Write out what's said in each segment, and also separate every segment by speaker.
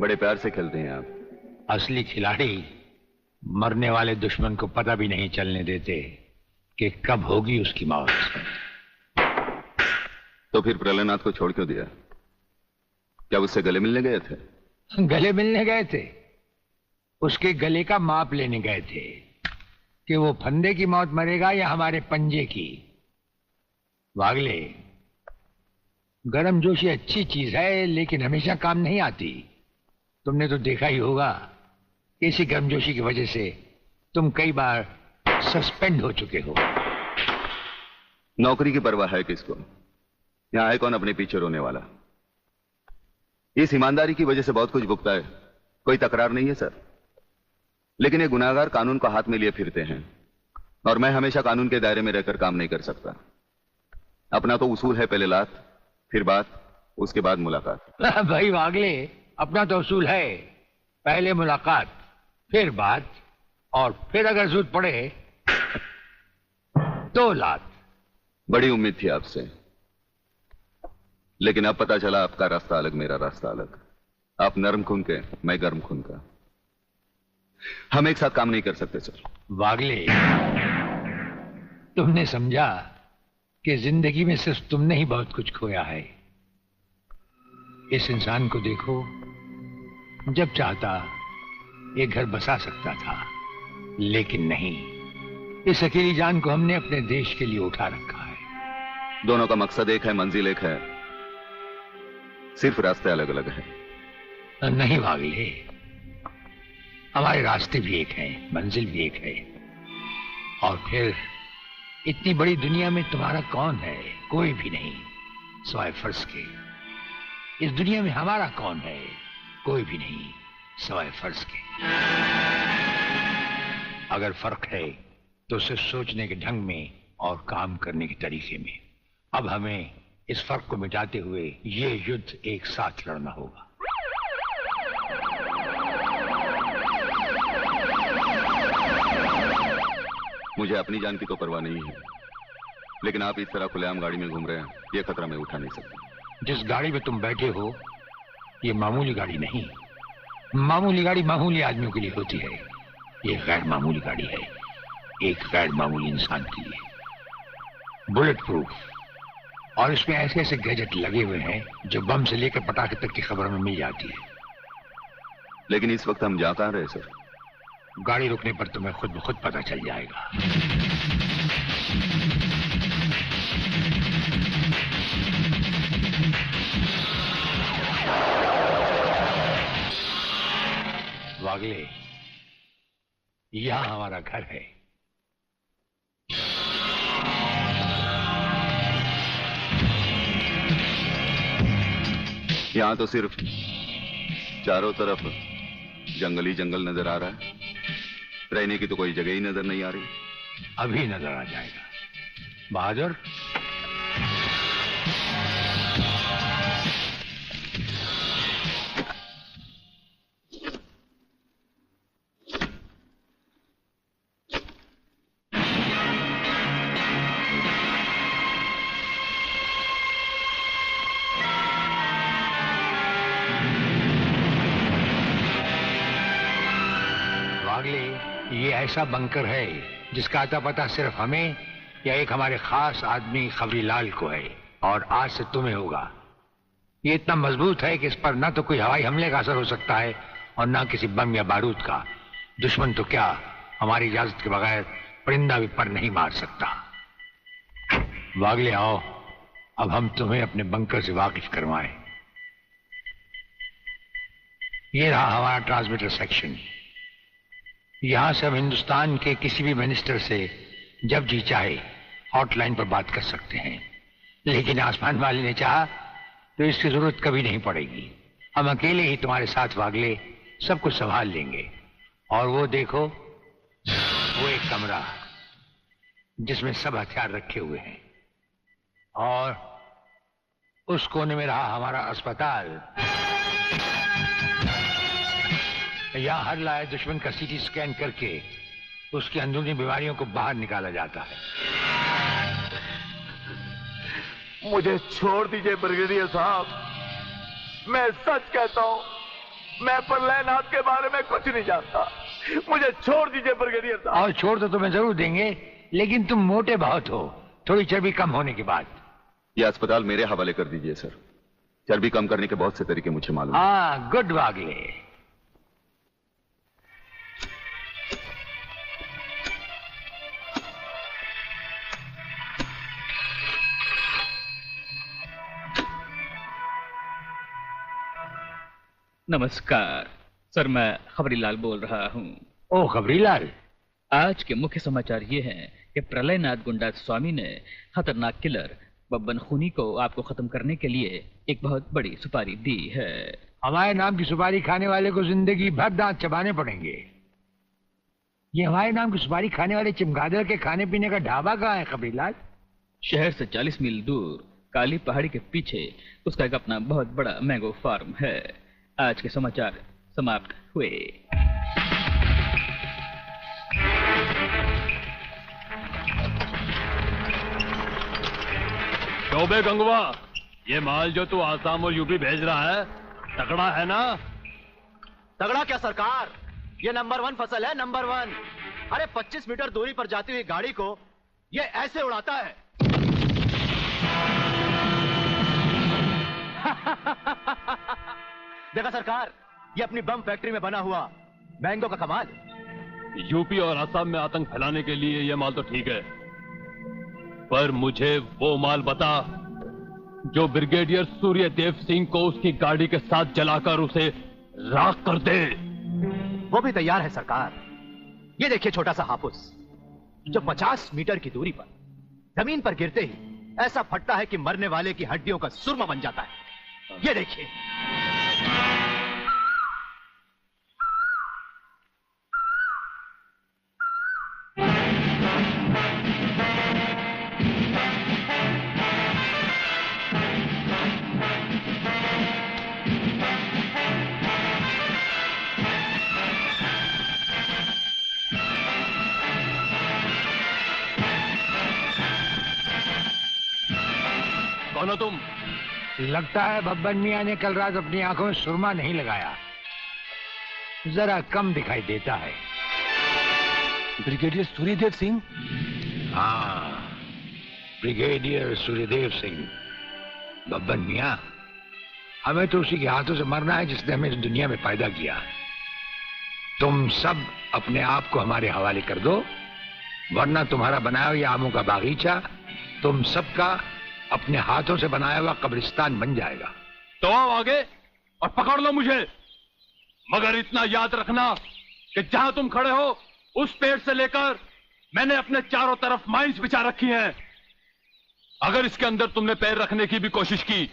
Speaker 1: बड़े प्यार से खेलते हैं आप।
Speaker 2: असली खिलाड़ी मरने वाले दुश्मन को पता भी नहीं चलने देते कि कब होगी उसकी मौत।
Speaker 1: तो फिर प्रलयनाथ को छोड़ क्यों दिया? क्या उससे गले मिलने गए थे?
Speaker 2: गले मिलने गए थे? उसके गले का माप लेने गए थे कि वो फंदे की मौत मरेगा या हमारे पंजे की। वागले, गर्मजोशी अच्छी चीज है लेकिन हमेशा काम नहीं आती। तुमने तो देखा ही होगा कि इसी गर्मजोशी की वजह से तुम कई बार सस्पेंड हो चुके हो।
Speaker 1: नौकरी की परवाह है किसको? यहां है कौन अपने पीछे रोने वाला? इस ईमानदारी की वजह से बहुत कुछ भुगता है, कोई तकरार नहीं है सर। लेकिन ये गुनाहगार कानून को हाथ में लिए फिरते हैं और मैं हमेशा कानून के दायरे में रहकर काम नहीं कर सकता। अपना तो उसूल है, पहले लात फिर बात, उसके बाद मुलाकात।
Speaker 2: भाई वागले, अपना तो उसूल है, पहले मुलाकात फिर बात और फिर अगर जरूरत पड़े तो लात।
Speaker 1: बड़ी उम्मीद थी आपसे, लेकिन अब पता चला आपका रास्ता अलग, मेरा रास्ता अलग। आप नरम खून के, मैं गर्म खून का। हम एक साथ काम नहीं कर सकते सर।
Speaker 2: वागले, तुमने समझा कि जिंदगी में सिर्फ तुमने ही बहुत कुछ खोया है। इस इंसान को देखो, जब चाहता ये घर बसा सकता था, लेकिन नहीं। इस अकेली जान को हमने अपने देश के लिए उठा रखा है।
Speaker 1: दोनों का मकसद एक है, मंजिल एक है, सिर्फ रास्ते अलग अलग हैं।
Speaker 2: नहीं वागले, हमारे रास्ते भी एक हैं, मंजिल भी एक है। और फिर इतनी बड़ी दुनिया में तुम्हारा कौन है? कोई भी नहीं, सिवाय फर्ज के। इस दुनिया में हमारा कौन है? कोई भी नहीं, सिवाय फर्ज के। अगर फर्क है तो सिर्फ सोचने के ढंग में और काम करने के तरीके में। अब हमें इस फर्क को मिटाते हुए ये युद्ध एक साथ लड़ना होगा।
Speaker 1: मुझे अपनी जान की तो परवाह नहीं है, लेकिन आप इस तरह खुलेआम गाड़ी में घूम रहे हैं, ये खतरा मैं उठा नहीं सकता।
Speaker 2: जिस गाड़ी में तुम बैठे हो ये मामूली गाड़ी नहीं। मामूली गाड़ी मामूली आदमियों के लिए होती है, ये गैर मामूली गाड़ी है, एक गैर मामूली इंसान के लिए। बुलेट प्रूफ, और इसमें ऐसे ऐसे गैजेट लगे हुए हैं जो बम से लेकर पटाखे तक की खबर हमें मिल जाती है।
Speaker 1: लेकिन इस वक्त हम जा कहां रहे सर?
Speaker 2: गाड़ी रुकने पर तुम्हें खुद ब खुद पता चल जाएगा। वागले, यहां हमारा घर है।
Speaker 1: यहां तो सिर्फ चारों तरफ जंगल ही जंगल नजर आ रहा है, रहने की तो कोई जगह ही नजर नहीं आ रही।
Speaker 2: अभी नजर आ जाएगा बहादुर। ये ऐसा बंकर है जिसका अता पता सिर्फ हमें या एक हमारे खास आदमी खबरीलाल को है, और आज से तुम्हें होगा। ये इतना मजबूत है कि इस पर ना तो कोई हवाई हमले का असर हो सकता है और ना किसी बम या बारूद का। दुश्मन तो क्या, हमारी इजाजत के बगैर परिंदा भी पर नहीं मार सकता। वागले आओ, अब हम तुम्हें अपने बंकर से वाकिफ करवाएं। ये रहा हमारा ट्रांसमीटर सेक्शन। यहां से हम हिंदुस्तान के किसी भी मिनिस्टर से जब जी चाहे हॉटलाइन पर बात कर सकते हैं, लेकिन आसमान वाले ने चाहा तो इसकी जरूरत कभी नहीं पड़ेगी। हम अकेले ही तुम्हारे साथ वागले सब कुछ संभाल लेंगे। और वो देखो, वो एक कमरा जिसमें सब हथियार रखे हुए हैं, और उस कोने में रहा हमारा अस्पताल। यहां हर लाए दुश्मन का सीटी स्कैन करके उसकी अंदरूनी बीमारियों को बाहर निकाला जाता है।
Speaker 3: मुझे छोड़ दीजिए ब्रिगेडियर साहब, मैं सच कहता हूं, मैं प्रलयनाथ के बारे में कुछ नहीं जानता। मुझे छोड़ दीजिए ब्रिगेडियर साहब।
Speaker 2: और छोड़ तो तुम्हें जरूर देंगे, लेकिन तुम मोटे बहुत हो, थोड़ी चर्बी कम होने के बाद।
Speaker 1: ये अस्पताल मेरे हवाले कर दीजिए सर। चर्बी कम करने के बहुत से तरीके मुझे मालूम है।
Speaker 2: हाँ, गुड वागले।
Speaker 4: नमस्कार सर, मैं खबरीलाल बोल रहा हूँ।
Speaker 2: ओ खबरीलाल,
Speaker 4: आज के मुख्य समाचार ये हैं कि प्रलयनाथ गुंडा स्वामी ने खतरनाक किलर बब्बन खूनी को आपको खत्म करने के लिए एक बहुत बड़ी सुपारी दी है।
Speaker 2: हमारे नाम की सुपारी खाने वाले को जिंदगी भर दांत चबाने पड़ेंगे। ये हमारे नाम की सुपारी खाने वाले चमगादड़ के खाने पीने का ढाबा कहाँ है खबरीलाल?
Speaker 4: शहर से 40 मील दूर काली पहाड़ी के पीछे उसका एक अपना बहुत बड़ा मैंगो फार्म है। आज के समाचार समाप्त हुए।
Speaker 5: चौबे गंगवा, ये माल जो तू आसाम और यूपी भेज रहा है तगड़ा है ना?
Speaker 3: तगड़ा क्या सरकार, ये नंबर 1 फसल है, नंबर 1। अरे 25 मीटर दूरी पर जाती हुई गाड़ी को ये ऐसे उड़ाता है। देखा सरकार, ये अपनी बम फैक्ट्री में बना हुआ मैंगो का कमाल।
Speaker 5: यूपी और असम में आतंक फैलाने के लिए ये माल तो ठीक है, पर मुझे वो माल बता जो ब्रिगेडियर सूर्यदेव सिंह को उसकी गाड़ी के साथ जलाकर उसे राख कर दे।
Speaker 3: वो भी तैयार है सरकार। ये देखिए छोटा सा हापुस जो 50 मीटर की दूरी पर जमीन पर गिरते ही ऐसा फटता है कि मरने वाले की हड्डियों का सुरमा बन जाता है। ये देखिए।
Speaker 5: कौन हो तुम?
Speaker 2: लगता है बब्बन मियां ने कल रात अपनी आंखों में सुरमा नहीं लगाया, जरा कम दिखाई देता है।
Speaker 5: ब्रिगेडियर सूर्यदेव सिंह?
Speaker 2: हाँ, ब्रिगेडियर सूर्यदेव सिंह। बब्बन मियां, हमें तो उसी के हाथों से मरना है जिसने हमें इस दुनिया में पैदा किया। तुम सब अपने आप को हमारे हवाले कर दो, वरना तुम्हारा बनाया हुआ आमों का बागीचा तुम सबका अपने हाथों से बनाया हुआ कब्रिस्तान बन जाएगा।
Speaker 5: तो आओ आगे और पकड़ लो मुझे, मगर इतना याद रखना कि जहां तुम खड़े हो उस पेड़ से लेकर मैंने अपने चारों तरफ माइंस बिछा रखी हैं। अगर इसके अंदर तुमने पैर रखने की भी कोशिश की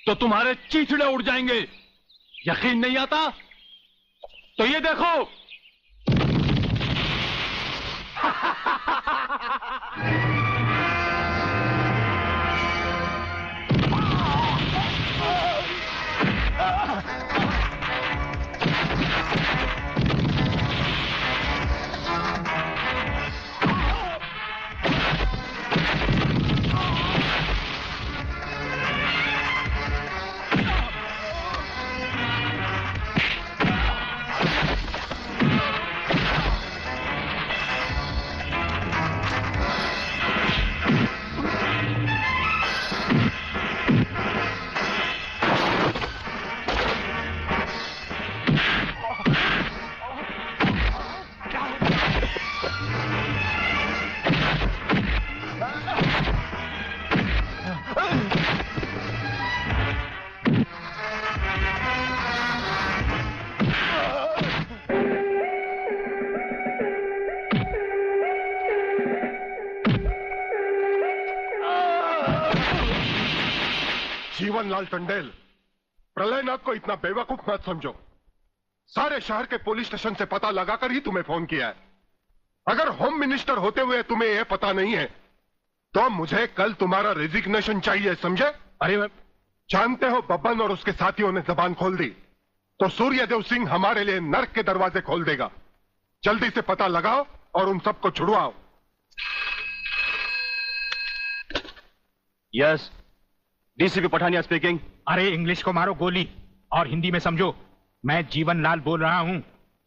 Speaker 5: तो तुम्हारे चीचड़े उड़ जाएंगे। यकीन नहीं आता तो ये देखो।
Speaker 6: जीवनलाल टंडेल, प्रलयनाथ को इतना बेवकूफ मत समझो। सारे शहर के पुलिस स्टेशन से पता लगाकर ही तुम्हें फोन किया है। अगर होम मिनिस्टर होते हुए तुम्हें यह पता नहीं है तो मुझे कल तुम्हारा रेजिग्नेशन चाहिए, समझे?
Speaker 5: अरे मैं
Speaker 6: जानते हो बब्बन और उसके साथियों ने जबान खोल दी तो सूर्यदेव सिंह हमारे लिए नर्क के दरवाजे खोल देगा। जल्दी से पता लगाओ और उन सबको छुड़वाओ।
Speaker 5: Yes, DCP Pathania speaking.
Speaker 3: अरे इंग्लिश को मारो गोली और हिंदी में समझो। मैं जीवनलाल बोल रहा हूं,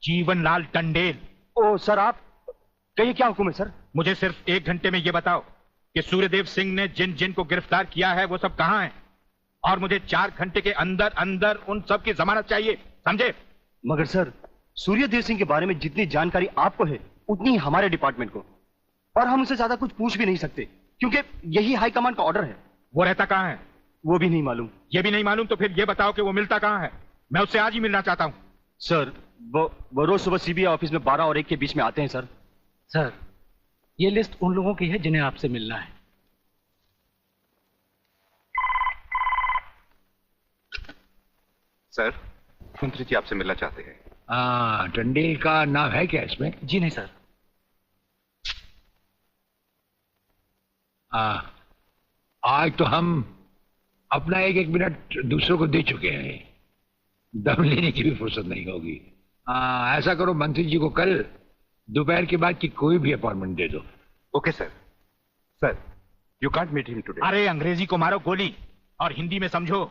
Speaker 3: जीवनलाल टंडेल।
Speaker 7: ओ सर, आप कहिए, क्या हुक्म है सर?
Speaker 3: मुझे सिर्फ 1 घंटे में यह बताओ कि सूर्यदेव सिंह ने जिन जिन को गिरफ्तार किया है वो सब कहां हैं, और मुझे 4 घंटे के अंदर अंदर उन सब की जमानत चाहिए, समझे?
Speaker 7: मगर सर, सूर्यदेव सिंह के बारे में जितनी जानकारी आपको है उतनी ही हमारे डिपार्टमेंट को, और हम उसे ज्यादा कुछ पूछ भी नहीं सकते क्योंकि यही हाई कमांड का ऑर्डर है।
Speaker 3: वो रहता कहां है?
Speaker 7: वो भी नहीं मालूम।
Speaker 3: ये भी नहीं मालूम? तो फिर ये बताओ कि वो मिलता कहां है, मैं उससे आज ही मिलना चाहता हूं।
Speaker 7: सर, वो रोज सुबह सीबीआई ऑफिस में 12 और 1 के बीच में आते हैं सर।
Speaker 8: सर, ये लिस्ट उन लोगों की है जिन्हें आपसे मिलना है।
Speaker 9: सर, मंत्री जी आपसे मिलना चाहते हैं।
Speaker 2: टंडेल का नाम है क्या इसमें?
Speaker 8: जी नहीं सर।
Speaker 2: आज तो हम अपना 1-1 मिनट दूसरों को दे चुके हैं, दम लेने की भी फुर्सत नहीं होगी। ऐसा करो, मंत्री जी को कल दोपहर के बाद की कोई भी अपॉइंटमेंट दे दो।
Speaker 9: Okay sir. Sir, you can't meet him today.
Speaker 3: अरे अंग्रेजी को मारो गोली और हिंदी में समझो।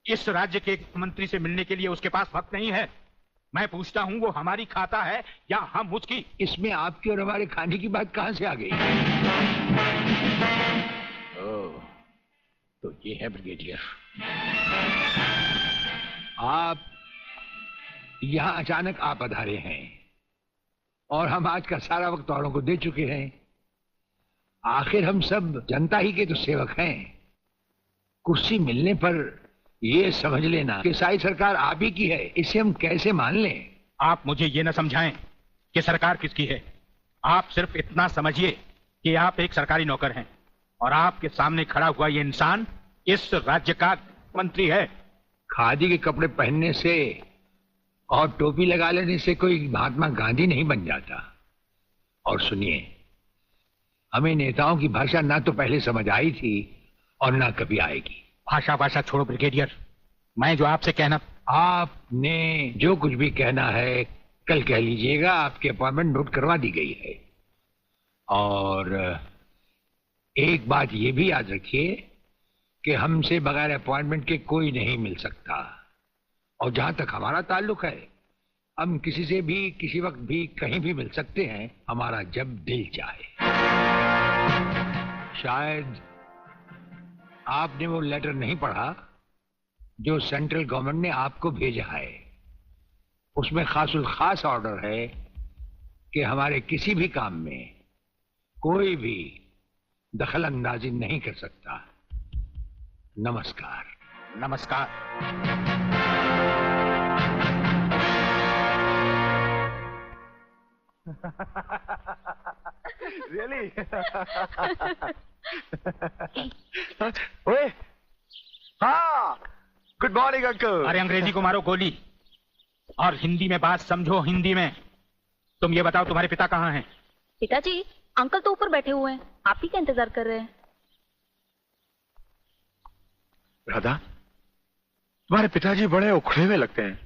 Speaker 3: इस राज्य के मंत्री से मिलने के लिए उसके पास वक्त नहीं है। मैं पूछता हूं, वो हमारी खाता है या हम उसकी?
Speaker 2: इसमें आपकी और हमारे खाने की बात कहां से आ गई? ओह, तो ये है ब्रिगेडियर। आप यहां अचानक आ पधारे हैं और हम आज का सारा वक्त औरों को दे चुके हैं। आखिर हम सब जनता ही के तो सेवक हैं। कुर्सी मिलने पर ये समझ लेना कि सारी सरकार आप ही की है, इसे हम कैसे मान लें?
Speaker 3: आप मुझे ये न समझाएं कि सरकार किसकी है। आप सिर्फ इतना समझिए कि आप एक सरकारी नौकर हैं और आपके सामने खड़ा हुआ ये इंसान इस राज्य का मंत्री है।
Speaker 2: खादी के कपड़े पहनने से और टोपी लगा लेने से कोई महात्मा गांधी नहीं बन जाता। और सुनिए, हमें नेताओं की भाषा ना तो पहले समझ आई थी और ना कभी आएगी।
Speaker 3: भाषा छोड़ो ब्रिगेडियर, मैं जो आपसे कहना।
Speaker 2: आपने जो कुछ भी कहना है कल कह लीजिएगा, आपकी अपॉइंटमेंट नोट करवा दी गई है। और एक बात ये भी याद रखिए कि हमसे बगैर अपॉइंटमेंट के कोई नहीं मिल सकता। और जहां तक हमारा ताल्लुक है, हम किसी से भी किसी वक्त भी कहीं भी मिल सकते हैं, हमारा जब दिल चाहे। शायद आपने वो लेटर नहीं पढ़ा जो सेंट्रल गवर्नमेंट ने आपको भेजा है। उसमें खासुल खास ऑर्डर है कि हमारे किसी भी काम में कोई भी दखल अंदाजी नहीं कर सकता। नमस्कार।
Speaker 3: नमस्कार।
Speaker 7: रियली? ओए, हाँ, गुड मॉर्निंग अंकल।
Speaker 3: अरे अंग्रेजी को मारो गोली और हिंदी में बात समझो। हिंदी में तुम ये बताओ, तुम्हारे पिता कहाँ हैं?
Speaker 10: पिताजी, अंकल तो ऊपर बैठे हुए हैं, आप ही का इंतजार कर रहे हैं।
Speaker 9: राधा, तुम्हारे पिताजी बड़े उखड़े हुए लगते हैं।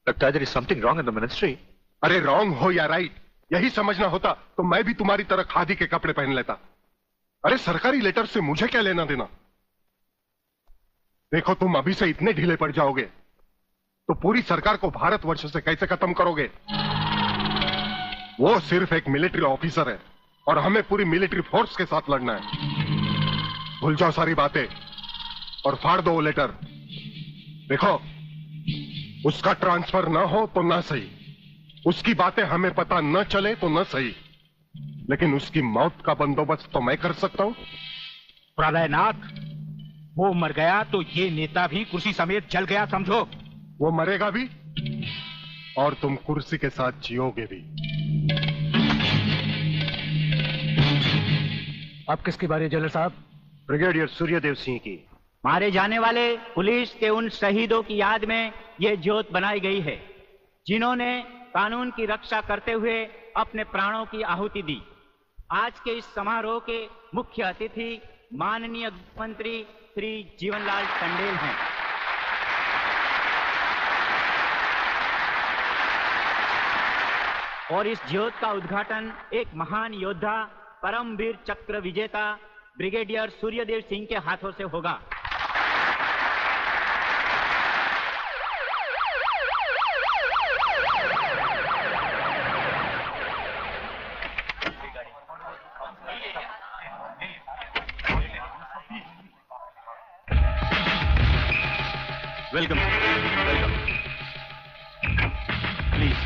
Speaker 9: लगता है there is something wrong in the ministry।
Speaker 6: अरे रॉन्ग हो या राइट, यही समझना होता तो मैं भी तुम्हारी तरह खादी के कपड़े पहन लेता। अरे सरकारी लेटर से मुझे क्या लेना देना? देखो, तुम अभी से इतने ढीले पड़ जाओगे तो पूरी सरकार को भारतवर्ष से कैसे खत्म करोगे? वो सिर्फ एक मिलिट्री ऑफिसर है और हमें पूरी मिलिट्री फोर्स के साथ लड़ना है। भूल जाओ सारी बातें और फाड़ दो वो लेटर। देखो, उसका ट्रांसफर ना हो तो ना सही, उसकी बातें हमें पता न चले तो न सही, लेकिन उसकी मौत का बंदोबस्त तो मैं कर सकता हूं।
Speaker 3: प्रलयनाथ, वो मर गया तो ये नेता भी कुर्सी समेत जल गया, समझो।
Speaker 6: वो मरेगा भी और तुम कुर्सी के साथ जियोगे भी।
Speaker 8: अब किसकी बारी है जनरल साहब?
Speaker 7: ब्रिगेडियर सूर्यदेव सिंह की।
Speaker 11: मारे जाने वाले पुलिस के उन शहीदों की याद में ये ज्योत बनाई गई है जिन्होंने कानून की रक्षा करते हुए अपने प्राणों की आहुति दी। आज के इस समारोह के मुख्य अतिथि माननीय मंत्री श्री जीवनलाल टंडेल हैं। और इस ज्योत का उद्घाटन एक महान योद्धा, परमवीर चक्र विजेता ब्रिगेडियर सूर्यदेव सिंह के हाथों से होगा।
Speaker 3: Welcome welcome. प्लीज।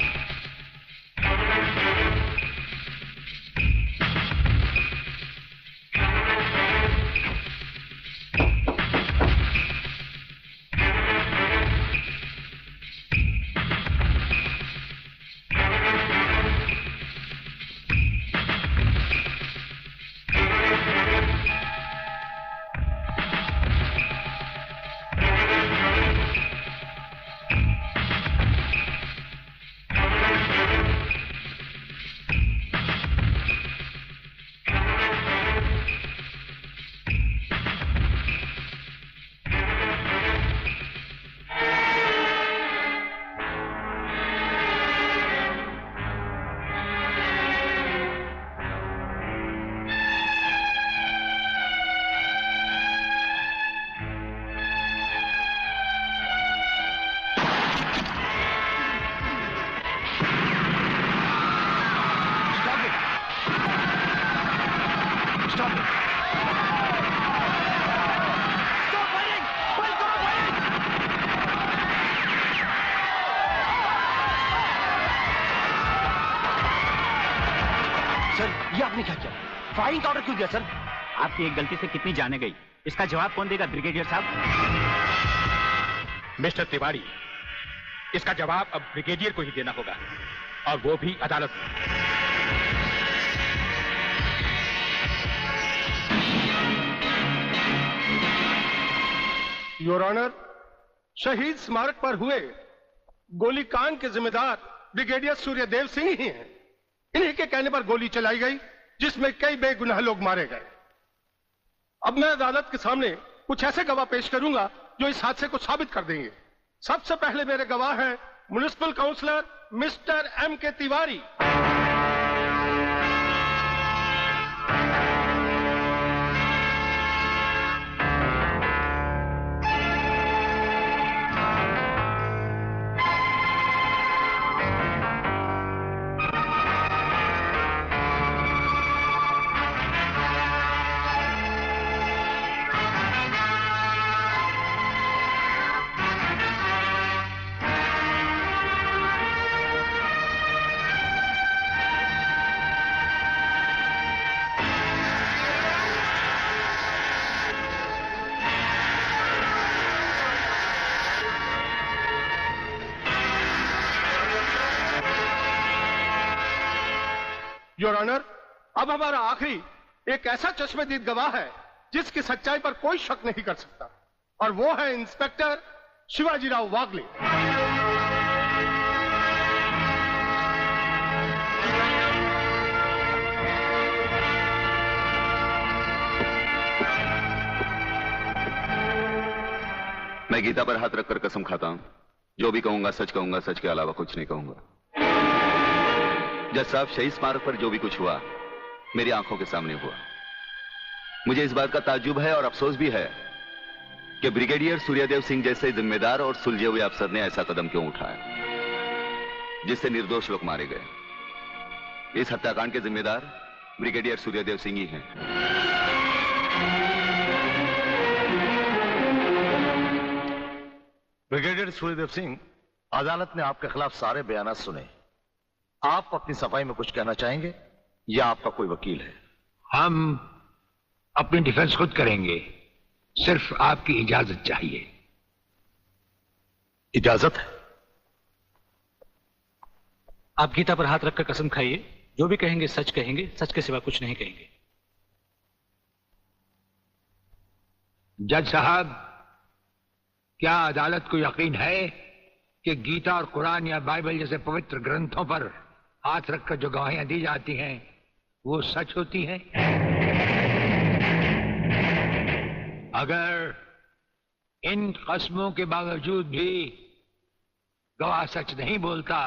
Speaker 11: फायरिंग का ऑर्डर क्यों दिया सर? आपकी एक गलती से कितनी जाने गई, इसका जवाब कौन देगा ब्रिगेडियर साहब?
Speaker 9: मिस्टर तिवारी, इसका जवाब अब ब्रिगेडियर को ही देना होगा, और वो भी अदालत में।
Speaker 6: योर ऑनर, शहीद स्मारक पर हुए गोलीकांड के जिम्मेदार ब्रिगेडियर सूर्यदेव सिंह ही हैं। इन्हीं के कहने पर गोली चलाई गई, जिसमें कई बेगुनाह लोग मारे गए। अब मैं अदालत के सामने कुछ ऐसे गवाह पेश करूंगा जो इस हादसे को साबित कर देंगे। सबसे पहले मेरे गवाह हैं municipal councillor mister M.K. Tiwari. Your honour, अब हमारा आखिरी एक ऐसा चश्मदीद गवाह है जिसकी सच्चाई पर कोई शक नहीं कर सकता, और वो है इंस्पेक्टर शिवाजीराव वागले।
Speaker 1: मैं गीता पर हाथ रखकर कसम खाता हूं, जो भी कहूंगा, सच के अलावा कुछ नहीं कहूंगा। जज साहब, शहीद स्मारक पर जो भी कुछ हुआ मेरी आंखों के सामने हुआ। मुझे इस बात का ताज्जुब है और अफसोस भी है कि ब्रिगेडियर सूर्यदेव सिंह जैसे जिम्मेदार और सुलझे हुए अफसर ने ऐसा कदम क्यों उठाया जिससे निर्दोष लोग मारे गए। इस हत्याकांड के जिम्मेदार ब्रिगेडियर सूर्यदेव सिंह ही हैं।
Speaker 12: ब्रिगेडियर सूर्यदेव सिंह, अदालत ने आपके खिलाफ सारे बयान सुने। आप अपनी सफाई में कुछ कहना चाहेंगे या आपका कोई वकील है?
Speaker 2: हम अपनी डिफेंस खुद करेंगे, सिर्फ आपकी इजाजत चाहिए।
Speaker 12: इजाजत है?
Speaker 8: आप गीता पर हाथ रखकर कसम खाइए, जो भी कहेंगे, सच के सिवा कुछ नहीं कहेंगे।
Speaker 2: जज साहब, क्या अदालत को यकीन है कि गीता और कुरान या बाइबल जैसे पवित्र ग्रंथों पर हाथ रखकर जो गवाहियां दी जाती हैं वो सच होती हैं? अगर इन कस्मों के बावजूद भी गवाह सच नहीं बोलता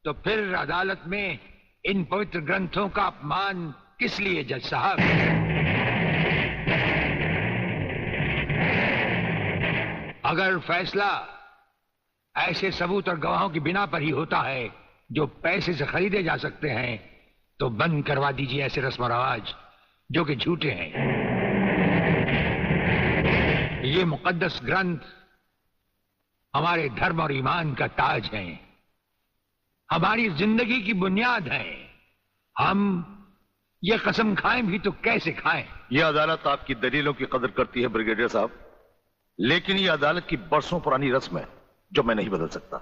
Speaker 2: तो फिर अदालत में इन पवित्र ग्रंथों का अपमान किस लिए जज साहब? अगर फैसला ऐसे सबूत और गवाहों की बिना पर ही होता है जो पैसे से खरीदे जा सकते हैं, तो बंद करवा दीजिए ऐसे रस्म और रवाज जो कि झूठे हैं। ये मुकद्दस ग्रंथ हमारे धर्म और ईमान का ताज हैं, हमारी जिंदगी की बुनियाद हैं। हम ये कसम खाएं भी तो कैसे खाएं?
Speaker 12: यह अदालत आपकी दलीलों की कदर करती है ब्रिगेडियर साहब, लेकिन यह अदालत की बरसों पुरानी रस्म है जो मैं नहीं बदल सकता।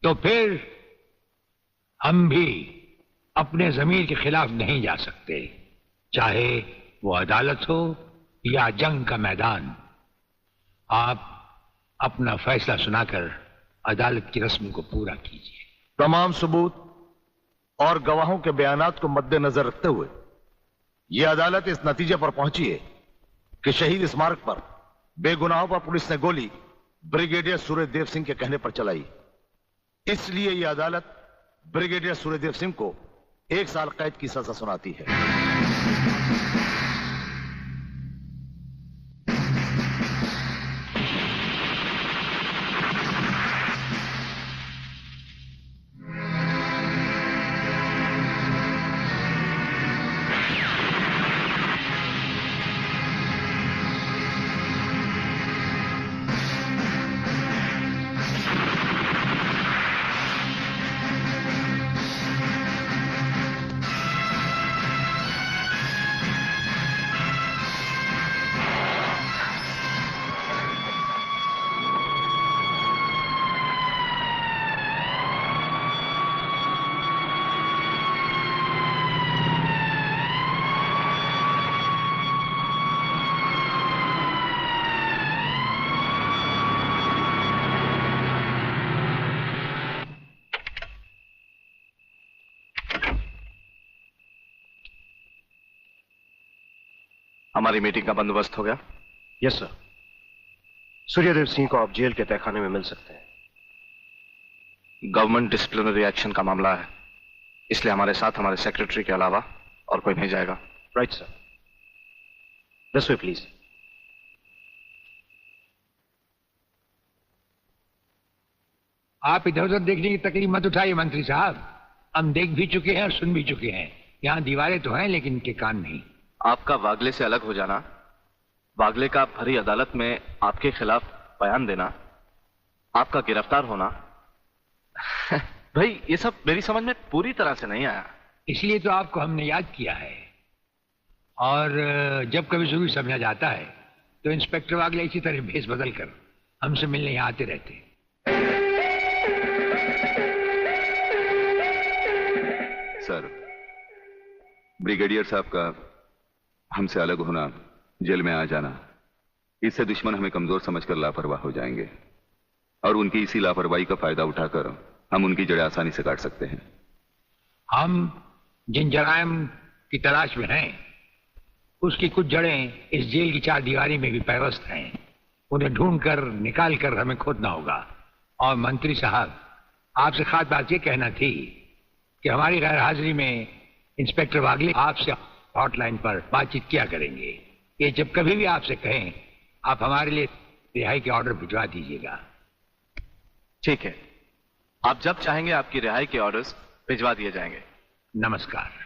Speaker 2: तो फिर हम भी अपने जमीर के खिलाफ नहीं जा सकते, चाहे वो अदालत हो या जंग का मैदान। आप अपना फैसला सुनाकर अदालत की रस्म को पूरा कीजिए।
Speaker 12: तमाम सबूत और गवाहों के बयानात को मद्देनजर रखते हुए यह अदालत इस नतीजे पर पहुंची है कि शहीद स्मारक पर बेगुनाहों पर पुलिस ने गोली ब्रिगेडियर सूर्यदेव सिंह के कहने पर चलाई। इसलिए यह अदालत ब्रिगेडियर सूर्यदेव सिंह को 1 साल कैद की सजा सुनाती है।
Speaker 7: हमारी मीटिंग का बंदोबस्त हो गया? Yes sir. सूर्यदेव सिंह को आप जेल के तहखाने में मिल सकते हैं। गवर्नमेंट डिसिप्लिनरी एक्शन का मामला है, इसलिए हमारे साथ हमारे सेक्रेटरी के अलावा और कोई नहीं जाएगा। Right sir. This way please.
Speaker 2: आप इधर उधर देखने की तकलीफ मत उठाइए मंत्री साहब, हम देख भी चुके हैं और सुन भी चुके हैं। यहाँ दीवारें तो हैं लेकिन इनके कान नहीं।
Speaker 13: आपका वागले से अलग हो जाना, वागले का भरी अदालत में आपके खिलाफ बयान देना, आपका गिरफ्तार होना भाई ये सब मेरी समझ में पूरी तरह से नहीं आया।
Speaker 2: इसलिए तो आपको हमने याद किया है, और जब कभी जरूरी समझा जाता है तो इंस्पेक्टर वागले इसी तरह भेस बदल कर हमसे मिलने यहाँ आते रहते।
Speaker 1: सर, ब्रिगेडियर साहब का हमसे अलग होना, जेल में आ जाना, इससे दुश्मन हमें कमजोर समझकर लापरवाह हो जाएंगे, और उनकी इसी लापरवाही का फायदा उठाकर हम उनकी जड़ें आसानी से काट सकते हैं।
Speaker 2: हम जिन जराइम की तलाश में हैं, उसकी कुछ जड़ें इस जेल की 4 दीवारी में भी पैवस्त हैं। उन्हें ढूंढकर निकाल कर हमें खोदना होगा। और मंत्री साहब, आपसे खास बात ये कहना थी कि हमारी गैर हाजिरी में इंस्पेक्टर वागले आपसे हॉटलाइन पर बातचीत किया करेंगे। ये जब कभी भी आपसे कहें, आप हमारे लिए रिहाई के ऑर्डर भिजवा दीजिएगा।
Speaker 13: ठीक है, आप जब चाहेंगे आपकी रिहाई के ऑर्डर्स भिजवा दिए जाएंगे।
Speaker 2: नमस्कार।